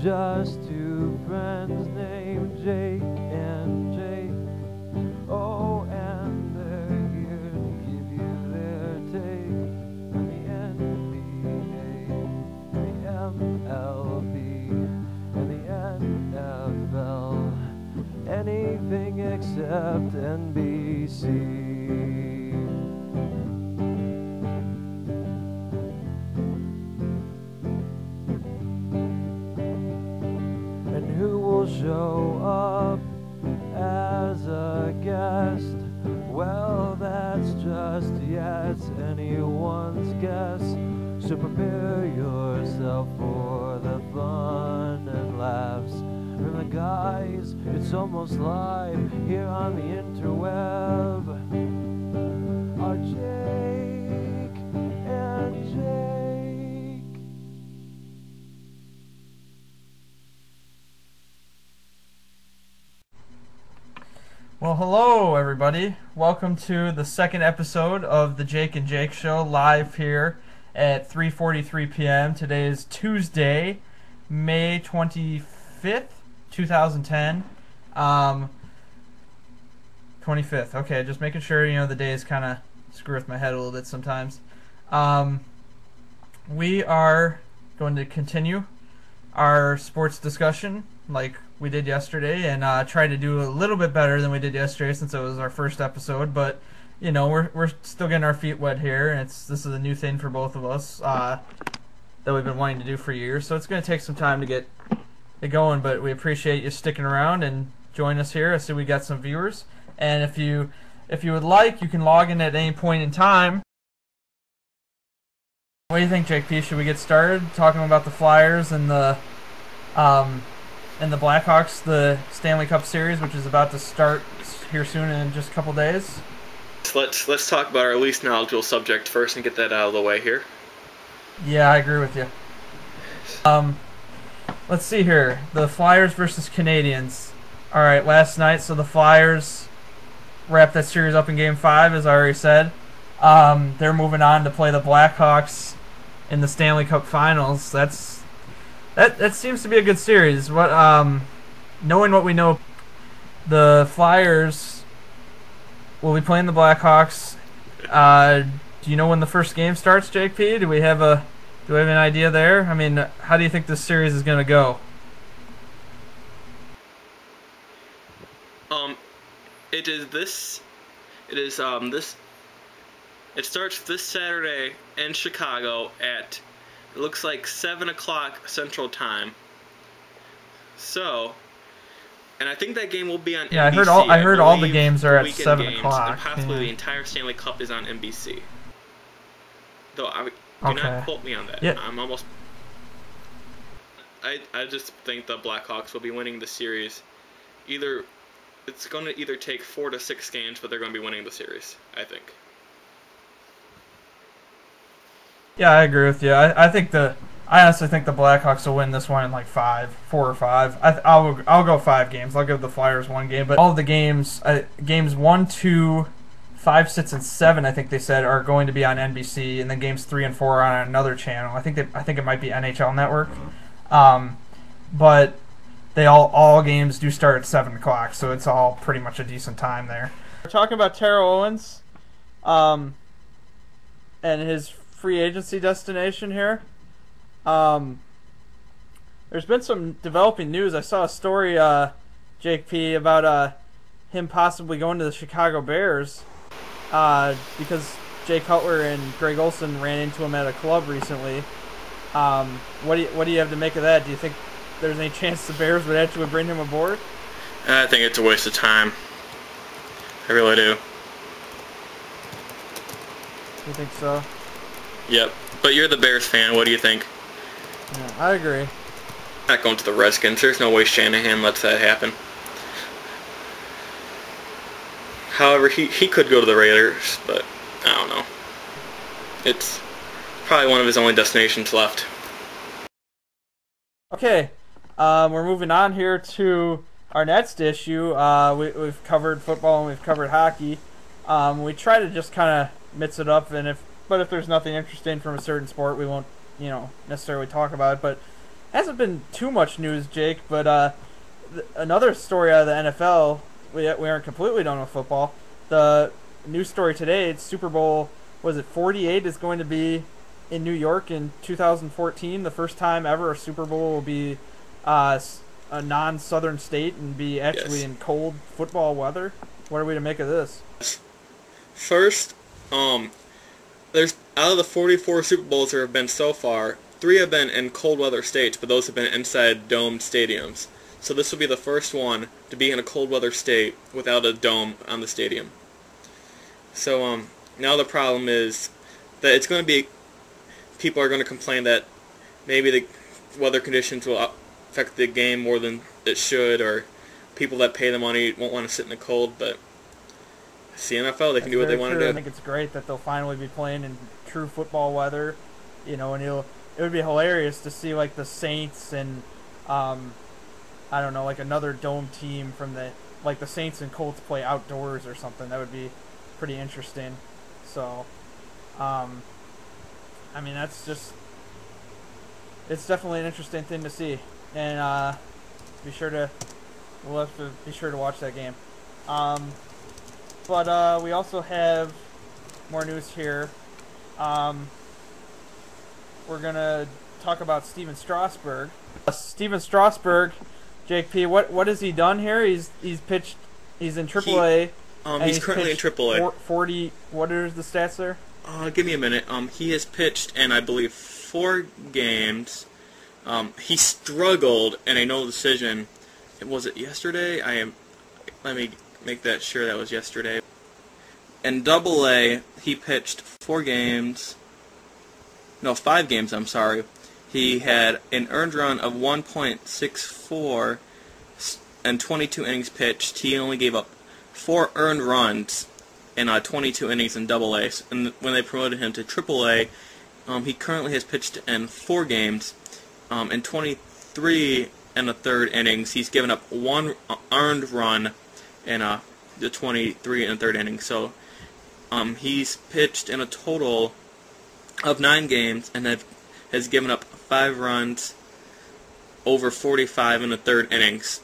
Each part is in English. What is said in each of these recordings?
just two friends named Jake and Jake. Oh, and they're here to give you their take on the NBA, the MLB, and the NFL. Anything except NBC. Who will show up as a guest? Well, that's just yet anyone's guess. So prepare yourself for the fun and laughs from the guys. It's almost live here on the interweb. Are Jake and Jake. Well, hello everybody. Welcome to the second episode of the Jake and Jake Show, live here at 3:43 p.m. Today is Tuesday, May 25th, 2010. 25th. Okay, just making sure, the days kind of screw with my head a little bit sometimes. We are going to continue our sports discussion like we did yesterday, and try to do a little bit better than we did yesterday since it was our first episode. But we're still getting our feet wet here, and this is a new thing for both of us that we've been wanting to do for years. So it's going to take some time to get it going, but we appreciate you sticking around and join us here. I see we got some viewers, and if you would like, you can log in at any point in time. What do you think, Jake P? Should we get started talking about the Flyers and the Blackhawks, the Stanley Cup Series, which is about to start here soon in just a couple days? Let's talk about our least knowledgeable subject first and get that out of the way here. Yeah, I agree with you. Let's see here. The Flyers versus Canadiens. All right, last night, so the Flyers wrapped that series up in Game 5, as I already said. They're moving on to play the Blackhawks in the Stanley Cup Finals. That seems to be a good series. Knowing what we know, the Flyers will be playing the Blackhawks. Do you know when the first game starts, Jake P? Do we have an idea there? I mean, how do you think this series is going to go? It starts this Saturday in Chicago at, it looks like 7 o'clock Central Time. So, and I think that game will be on NBC. Yeah, I heard all the games are at 7 o'clock. And possibly the entire Stanley Cup is on NBC. Though, do not quote me on that. Yeah. I'm almost... I just think the Blackhawks will be winning the series. It's going to either take 4 to 6 games, but they're going to be winning the series, I think. Yeah, I agree with you. I honestly think the Blackhawks will win this one in like 4 or 5. I'll go 5 games. I'll give the Flyers 1 game, but all of the games, games 1, 2, 5, 6, and 7, I think they said, are going to be on NBC, and then games 3 and 4 are on another channel. I think it might be NHL Network, but they all games do start at 7 o'clock, so it's all pretty much a decent time there. We're talking about Terrell Owens, and his free agency destination here. There's been some developing news. I saw a story, Jake P, about him possibly going to the Chicago Bears because Jay Cutler and Greg Olson ran into him at a club recently. What do you have to make of that? Do you think there's any chance the Bears would actually bring him aboard? I think it's a waste of time. I really do. You think so? Yep. But you're the Bears fan. What do you think? Yeah, I agree. Not going to the Redskins. There's no way Shanahan lets that happen. However, he could go to the Raiders, but I don't know. It's probably one of his only destinations left. Okay, we're moving on here to our next issue. We've covered football and we've covered hockey. We try to just kind of mix it up, but if there's nothing interesting from a certain sport, we won't necessarily talk about it. But hasn't been too much news, Jake, but another story out of the NFL. We aren't completely done with football. The news story today, it's Super Bowl, was it 48, is going to be in New York in 2014. The first time ever a Super Bowl will be a non-southern state and be actually in cold football weather. What are we to make of this? First, there's out of the 44 Super Bowls there have been so far, 3 have been in cold weather states, but those have been inside domed stadiums. So this will be the first one to be in a cold weather state without a dome on the stadium. So now the problem is that it's going to be, people are going to complain that maybe the weather conditions will affect the game more than it should, or people that pay the money won't want to sit in the cold, but it's the NFL, they can do what they want to do. I think it's great that they'll finally be playing in true football weather, you know, and it would be hilarious to see like the Saints and I don't know, like another dome team from the Saints and Colts play outdoors or something. That would be pretty interesting. So, I mean, it's definitely an interesting thing to see, and we'll have to be sure to watch that game. But we also have more news here. We're gonna talk about Steven Strasburg. Steven Strasburg, Jake P. What has he done here? He's pitched. He's in AAA. He's currently in AAA. 40. What are the stats there? Give me a minute. He has pitched in, I believe, 4 games. He struggled in a no decision. Was it yesterday? Let me make that sure that was yesterday. In AA, he pitched 4 games. No, 5 games, I'm sorry. He had an earned run of 1.64 and 22 innings pitched. He only gave up 4 earned runs in 22 innings in AA. And when they promoted him to AAA, he currently has pitched in 4 games. In 23 and a third innings, he's given up 1 earned run in the 23 and a third innings. So he's pitched in a total of 9 games and has given up 5 runs over 45 in the third innings,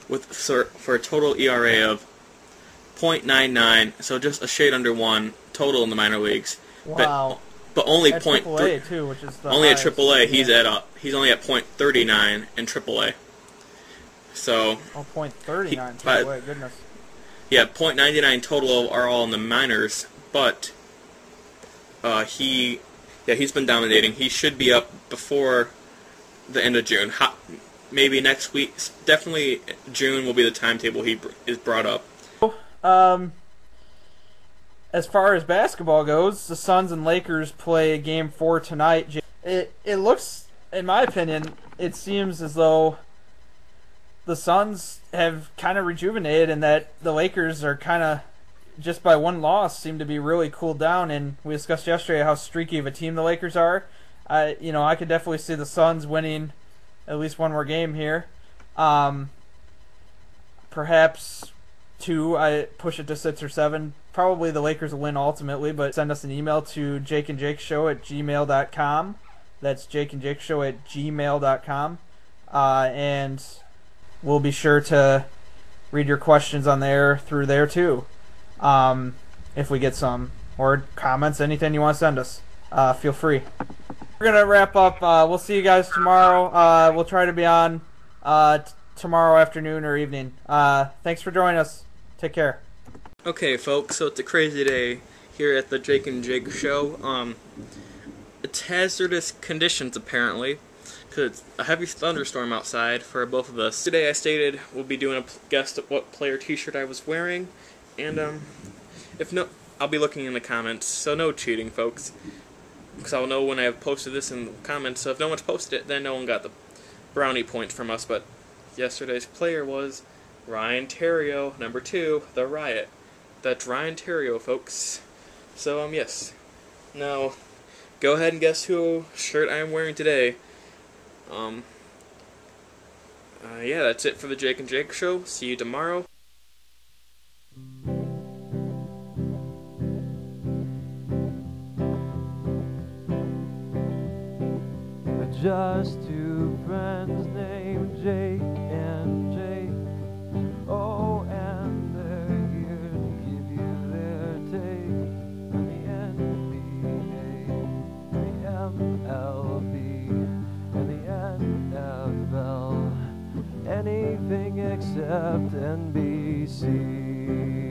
for a total ERA of .99, so just a shade under 1 total in the minor leagues. Wow. But only at .3 too, which is the only highest. at AAA. He's only at .39 in AAA. So. Oh, .39 AAA. Goodness. Yeah, .99 total are all in the minors, but he's been dominating. He should be up before the end of June. Maybe next week. Definitely June will be the timetable he is brought up. As far as basketball goes, the Suns and Lakers play Game 4 tonight. It looks, in my opinion, it seems as though the Suns have kind of rejuvenated, and that the Lakers are kind of, just by 1 loss, seem to be really cooled down. And we discussed yesterday how streaky of a team the Lakers are. I could definitely see the Suns winning at least 1 more game here. Perhaps 2. I push it to 6 or 7. Probably the Lakers will win ultimately, but send us an email to jakeandjakeshow@gmail.com. That's jakeandjakeshow@gmail.com. And we'll be sure to read your questions on there through there too. If we get some, or comments, anything you want to send us, feel free. We're going to wrap up. We'll see you guys tomorrow. We'll try to be on tomorrow afternoon or evening. Thanks for joining us. Take care. Okay, folks, so it's a crazy day here at the Jake and Jake Show. It's hazardous conditions, apparently, because it's a heavy thunderstorm outside for both of us. Today I stated we'll be doing a guess at what player t-shirt I was wearing, and if no, I'll be looking in the comments, so no cheating, folks, because I'll know when I have posted this in the comments. So if no one's posted it, then no one got the brownie points from us. But yesterday's player was Ryan Terrio, number 2, the Riot. That's Ryan Terrio, folks. So, yes. Now, go ahead and guess who shirt I am wearing today. Yeah, that's it for the Jake and Jake Show. See you tomorrow. just two friends named Jake and Jake. Oh, and they're here to give you their take on the NBA, the MLB, and the NFL. Anything except NBC.